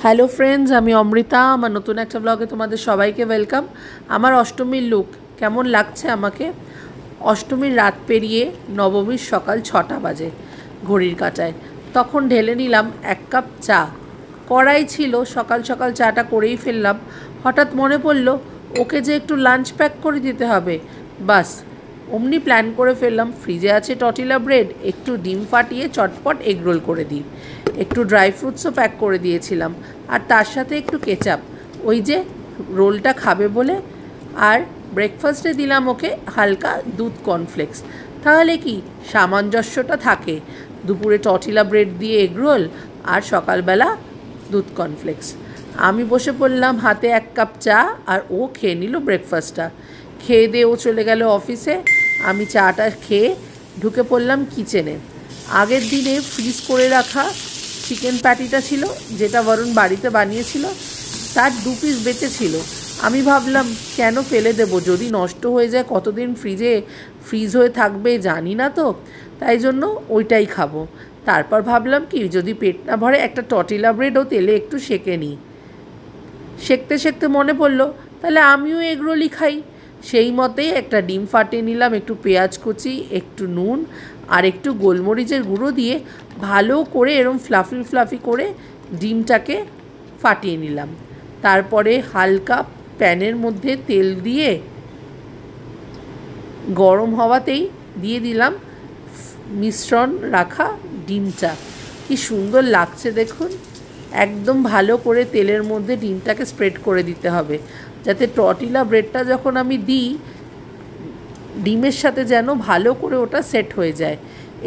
Hello friends, আমি অমৃতা। আমার নতুন একটা ব্লগে তোমাদের সবাইকে ওয়েলকাম। আমার অষ্টমীর লুক কেমন লাগছে আমাকে? অষ্টমীর রাত পেরিয়ে নবমীর সকাল 6টা বাজে ঘড়ির কাঁটায়। তখন ঢেলে নিলাম 1 কাপ চা। কড়াই ছিল, সকাল সকাল চাটা করেই ফেললাম। হঠাৎ মনে পড়ল ওকে যে একটু লাঞ্চ প্যাক করে দিতে হবে। বাস অমনি প্ল্যান করে ফেললাম, ফ্রিজে আছে টর্টিলা ব্রেড, একটু ডিম ফাটিয়ে চটপট এগরোল করে দিই। একটু ড্রাই ফ্রুটসও প্যাক করে দিয়েছিলাম, আর তার সাথে একটু কেচাপ, ওই যে রোলটা খাবে বলে। আর ব্রেকফাস্টে দিলাম ওকে হালকা দুধ কর্নফ্লেক্স। তাহলে কি সামঞ্জস্যটা থাকে, দুপুরে টর্টিলা ব্রেড দিয়ে এগরোল আর সকালবেলা দুধ কর্নফ্লেক্স। আমি বসে পড়লাম, হাতে 1 কাপ চা, আর ও খেয়ে নিল ব্রেকফাস্টটা। খেয়ে দিয়ে ও চলে গেল অফিসে। আমি চাটা খেয়ে ঢুকে পড়লাম কিচেনে। আগের দিনে ফ্রিজ করে রাখা চিকেন প্যাটিটা ছিল, যেটা বরুণ বাড়িতে বানিয়েছিল, তার 2 পিস বেঁচে ছিল। আমি ভাবলাম কেন ফেলে দেবো, যদি নষ্ট হয়ে যায় কতদিন ফ্রিজ হয়ে থাকবে জানি না তো, তাই জন্য ওইটাই খাবো। তারপর ভাবলাম কি, যদি পেট না ভরে একটা টর্টিলা ব্রেডও তেলে একটু সেঁকে নিই। সেঁকতে সেঁকতে মনে পড়লো তাহলে আমিও এগরোলই খাই। সেই মতেই একটা ডিম ফাটিয়ে নিলাম, একটু পেঁয়াজ কুচি, একটু নুন আর একটু গোলমরিচের গুঁড়ো দিয়ে ভালো করে এরম ফ্লাফি ফ্লাফি করে ডিমটাকে ফাটিয়ে নিলাম। তারপরে হালকা প্যানের মধ্যে তেল দিয়ে গরম হওয়াতেই দিয়ে দিলাম মিশ্রণ রাখা ডিমটা। কি সুন্দর লাগছে দেখুন। একদম ভালো করে তেলের মধ্যে ডিমটাকে স্প্রেড করে দিতে হবে, যাতে টর্টিলা ব্রেডটা যখন আমি দিই ডিমের সাথে যেন ভালো করে ওটা সেট হয়ে যায়।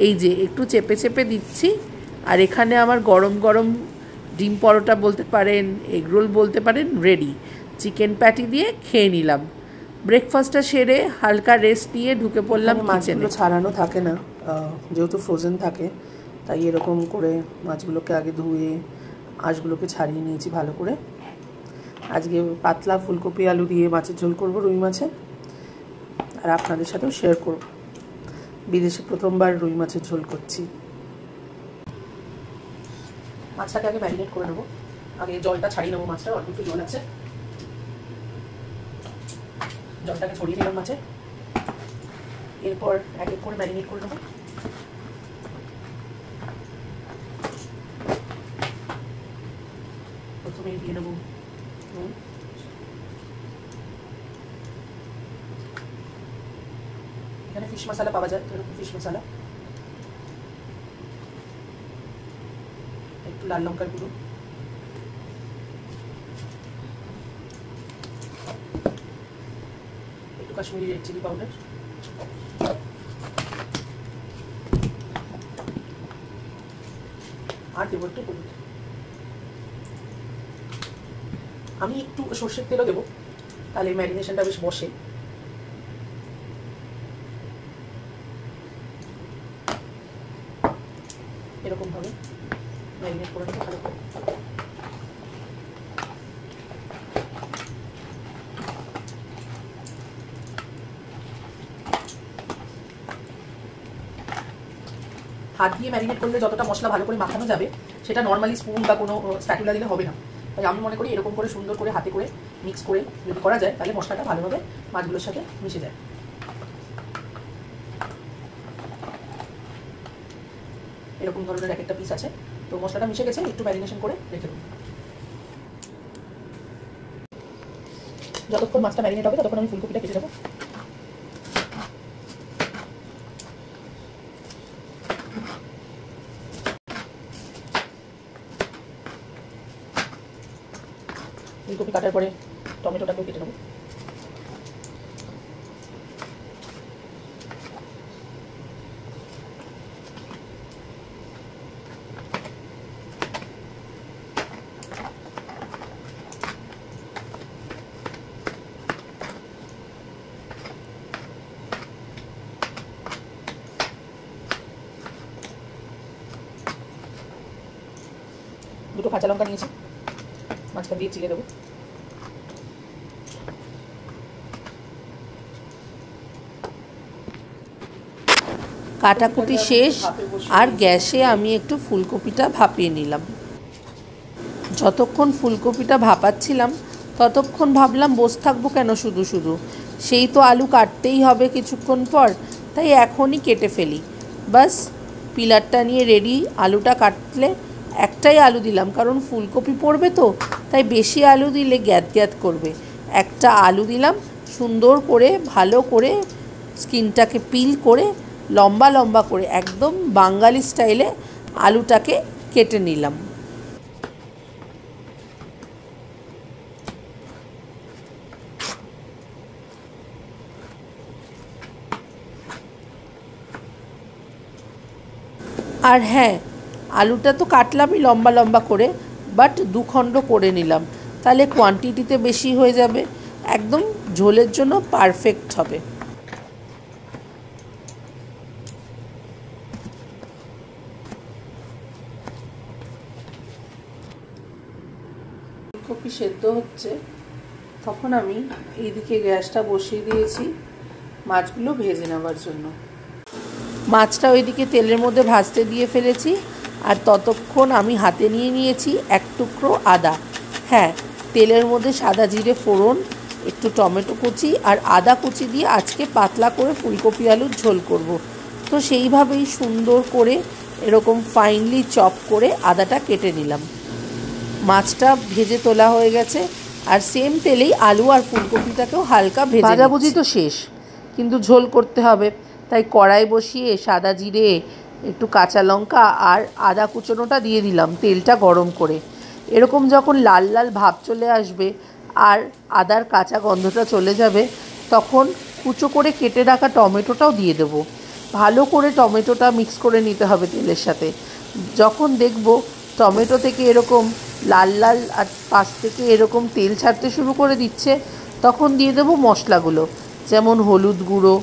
এই যে একটু চেপে চেপে দিচ্ছি। আর এখানে আমার গরম গরম ডিম পরোটা বলতে পারেন, এগরোল বলতে পারেন, রেডি। চিকেন প্যাটি দিয়ে খেয়ে নিলাম। ব্রেকফাস্টটা সেরে হালকা রেস্ট নিয়ে ঢুকে পড়লাম কিচেনে। মাছগুলো ছাড়ানো থাকে না, যেহেতু ফ্রোজেন থাকে, তাই এরকম করে মাছগুলোকে আগে ধুয়ে আঁশগুলোকে ছাড়িয়ে নিয়েছি ভালো করে। আজকে পাতলা ফুলকপি আলু দিয়ে মাছের ঝোল করব, রুই মাছের। আর আপনাদের সাথেও শেয়ার করব, বিদেশে প্রথমবার রুই মাছের ঝোল করছি। মাছটাকে আগে ম্যারিনেট করে নেবো। আগে জলটা ছাড়িয়ে নেবো, মাছটা অল্প একটু জল আছে, জলটাকে ছড়িয়ে নিলাম মাছে। এরপর এক এক করে ম্যারিনেট করে নেবো। প্রথমে দিয়ে নেবো নুন, এখানে ফিশ মশলা পাওয়া যায়, এরকম ফিশ মশলা, একটু লাল লঙ্কার গুঁড়ো, একটু কাশ্মীরি রেড চিলি পাউডার, আর দেবো একটু হলুদ। আমি একটু সর্ষের তেলও দেবো, তাহলে ম্যারিনেশনটা বেশ বসে। এরকমভাবে ম্যারিনেট করে নেবো ভালো করে। হাত দিয়ে ম্যারিনেট করলে যতটা মশলা ভালো করে মাখানো যাবে, সেটা নর্মালি স্পুন বা কোনো স্প্যাটুলা দিলে হবে না। তাই আমি মনে করি এরকম করে সুন্দর করে হাতে করে মিক্স করে যদি করা যায়, তাহলে মশলাটা ভালোভাবে মাছগুলোর সাথে মিশে যায়। এরকম ধরনের এক একটা পিস আছে, তো মশলাটা মিশে গেছে, একটু ম্যারিনেশন করে রেখে দেবো। যতক্ষণ মাছটা ম্যারিনেট হবে ততক্ষণ আমি ফুলকপিটা কেটে দেবো। ফুলকপি কাটার পরে টমেটোটাকেও কেটে নেবো। দুটো কাঁচা লঙ্কা নিয়েছি, মাছটা দিয়ে চিড়ে দেবো। কাটাকুটি শেষ, আর গ্যাসে আমি একটু ফুলকপিটা ভাপিয়ে নিলাম। যতক্ষণ ফুলকপিটা ভাপাচ্ছিলাম ততক্ষণ ভাবলাম বসে থাকবো কেন শুধু শুধু, সেই তো আলু কাটতেই হবে কিছুক্ষণ পর, তাই এখনই কেটে ফেলি। বাস পিলারটা নিয়ে রেডি। আলুটা কাটলে একটাই আলু দিলাম, কারণ ফুলকপি পড়বে তো, তাই বেশি আলু দিলে গ্যাদ গ্যাদ করবে। একটা আলু দিলাম, সুন্দর করে ভালো করে স্কিনটাকে পিল করে লম্বা লম্বা করে একদম বাঙালি স্টাইলে আলুটাকে কেটে নিলাম। আর হ্যাঁ, আলুটা তো কাটলামই লম্বা লম্বা করে, বাট দুখণ্ড করে নিলাম, তাহলে কোয়ান্টিটিতে বেশি হয়ে যাবে, একদম ঝোলের জন্য পারফেক্ট হবে। ফুলকপি সেদ্ধ হচ্ছে, তখন আমি এইদিকে গ্যাসটা বসিয়ে দিয়েছি মাছগুলো ভেজে নেওয়ার জন্য। মাছটা ওইদিকে তেলের মধ্যে ভাজতে দিয়ে ফেলেছি, আর ততক্ষণ আমি হাতে নিয়ে নিয়েছি এক টুকরো আদা। হ্যাঁ, তেলের মধ্যে সাদা জিরে ফোড়ন, একটু টমেটো কুচি আর আদা কুচি দিয়ে আজকে পাতলা করে ফুলকপি আলুর ঝোল করব। তো সেইভাবেই সুন্দর করে এরকম ফাইনলি চপ করে আদাটা কেটে নিলাম। মাছটা ভেজে তোলা হয়ে গেছে, আর সেম তেলেই আলু আর ফুলকপিটাকেও হালকা ভেজে। ভাজাভুজি তো শেষ, কিন্তু ঝোল করতে হবে, তাই কড়াই বসিয়ে সাদা জিরে, একটু কাঁচা লঙ্কা আর আদা কুচোনোটা দিয়ে দিলাম তেলটা গরম করে। এরকম যখন লাল লাল ভাব চলে আসবে আর আদার কাঁচা গন্ধটা চলে যাবে, তখন কুচো করে কেটে রাখা টমেটোটাও দিয়ে দেবো। ভালো করে টমেটোটা মিক্স করে নিতে হবে তেলের সাথে। যখন দেখব টমেটো থেকে এরকম লাল লাল আর পাশ থেকে এরকম তেল ছাড়তে শুরু করে দিচ্ছে, তখন দিয়ে দেবো মশলাগুলো, যেমন হলুদ গুঁড়ো,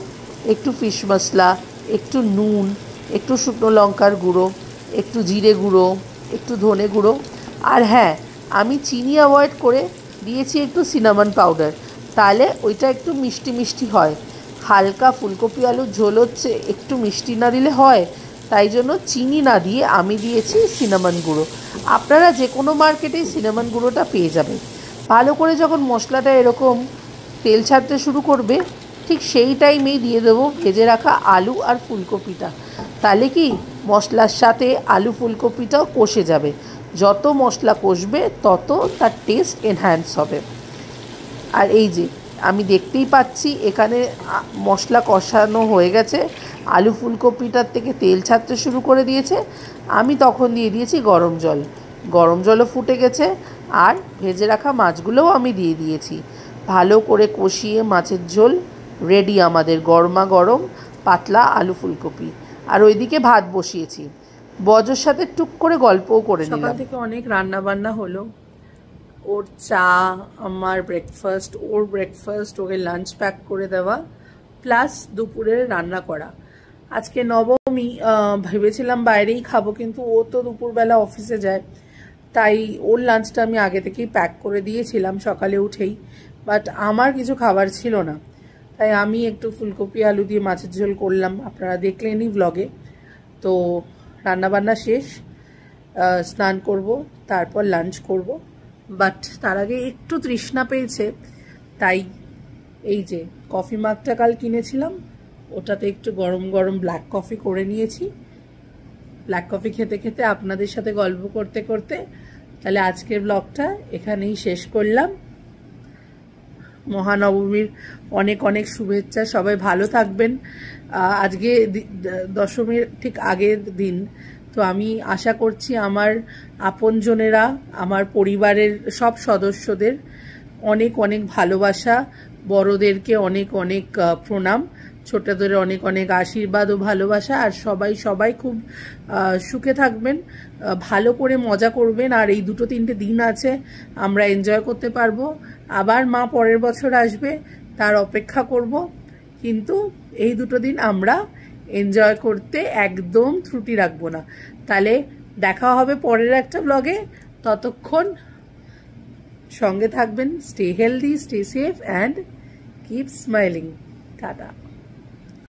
একটু ফিশ মশলা, একটু নুন, একটু শুকনো লঙ্কার গুঁড়ো, একটু জিরে গুঁড়ো, একটু ধনে গুঁড়ো, আর হ্যাঁ, আমি চিনি অ্যাভয়েড করে দিয়েছি একটু সিনামন পাউডার, তাহলে ওইটা একটু মিষ্টি মিষ্টি হয়। হালকা ফুলকপি আলুর ঝোল হচ্ছে, একটু মিষ্টি না দিলে হয়, তাই জন্য চিনি না দিয়ে আমি দিয়েছি সিনামন গুঁড়ো। আপনারা যে কোনো মার্কেটেই সিনামন গুঁড়োটা পেয়ে যাবেন। ভালো করে যখন মশলাটা এরকম তেল ছাড়তে শুরু করবে, ঠিক সেই টাইমেই দিয়ে দেবো ভেজে রাখা আলু আর ফুলকপিটা। তাহলে কি মশলার সাথে আলু ফুলকপিটাও কষে যাবে। যত মশলা কষবে তত তার টেস্ট এনহ্যান্স হবে। আর এই যে আমি দেখতেই পাচ্ছি এখানে মশলা কষানো হয়ে গেছে, আলু ফুলকপিটার থেকে তেল ছাড়তে শুরু করে দিয়েছে। আমি তখন দিয়ে দিয়েছি গরম জল, গরম জলও ফুটে গেছে, আর ভেজে রাখা মাছগুলোও আমি দিয়ে দিয়েছি। ভালো করে কষিয়ে মাছের ঝোল রেডি আমাদের গরমা গরম পাতলা আলু ফুলকপি। আর ওইদিকে ভাত বসিয়েছি, বজর সাথে টুক করে গল্পও করে নিলাম। সকাল থেকে অনেক রান্না বান্না হলো, ওর চা, আমার ব্রেকফাস্ট, ওর ব্রেকফাস্ট, ওকে লাঞ্চ প্যাক করে দেওয়া, প্লাস দুপুরের রান্না করা। আজকে নবমী, ভেবেছিলাম বাইরেই খাবো, কিন্তু ও তো দুপুরবেলা অফিসে যায়, তাই ওর লাঞ্চটা আমি আগে থেকেই প্যাক করে দিয়েছিলাম সকালে উঠেই। বাট আমার কিছু খাবার ছিল না, তাই আমি একটু ফুলকপি আলু দিয়ে মাছের ঝোল করলাম, আপনারা দেখলেনই ব্লগে। তো রান্নাবান্না শেষ, স্নান করব, তারপর লাঞ্চ করব। বাট তার আগে একটু তৃষ্ণা পেয়েছে, তাই এই যে কফি মাগটা কাল কিনেছিলাম, ওটাতে একটু গরম গরম ব্ল্যাক কফি করে নিয়েছি। ব্ল্যাক কফি খেতে খেতে আপনাদের সাথে গল্প করতে করতে তাহলে আজকের ব্লগটা এখানেই শেষ করলাম। মহানবমীর অনেক অনেক শুভেচ্ছা, সবাই ভালো থাকবেন। আজকে দশমীর ঠিক আগের দিন, তো আমি আশা করছি আমার আপনজনেরা, আমার পরিবারের সব সদস্যদের অনেক অনেক ভালোবাসা, বড়দেরকে অনেক অনেক প্রণাম, ছোটদের অনেক অনেক আশীর্বাদ ও ভালোবাসা। আর সবাই খুব সুখে থাকবেন, ভালো করে মজা করবেন। আর এই 2-3 দিন আছে, আমরা এনজয় করতে পারবো। আবার মা পরের বছর আসবে, তার অপেক্ষা করব, কিন্তু এই 2 দিন আমরা এনজয় করতে একদম ত্রুটি রাখবো না। তাহলে দেখা হবে পরের একটা ব্লগে, ততক্ষণ সঙ্গে থাকবেন। Stay healthy, stay safe and keep smiling. Tata.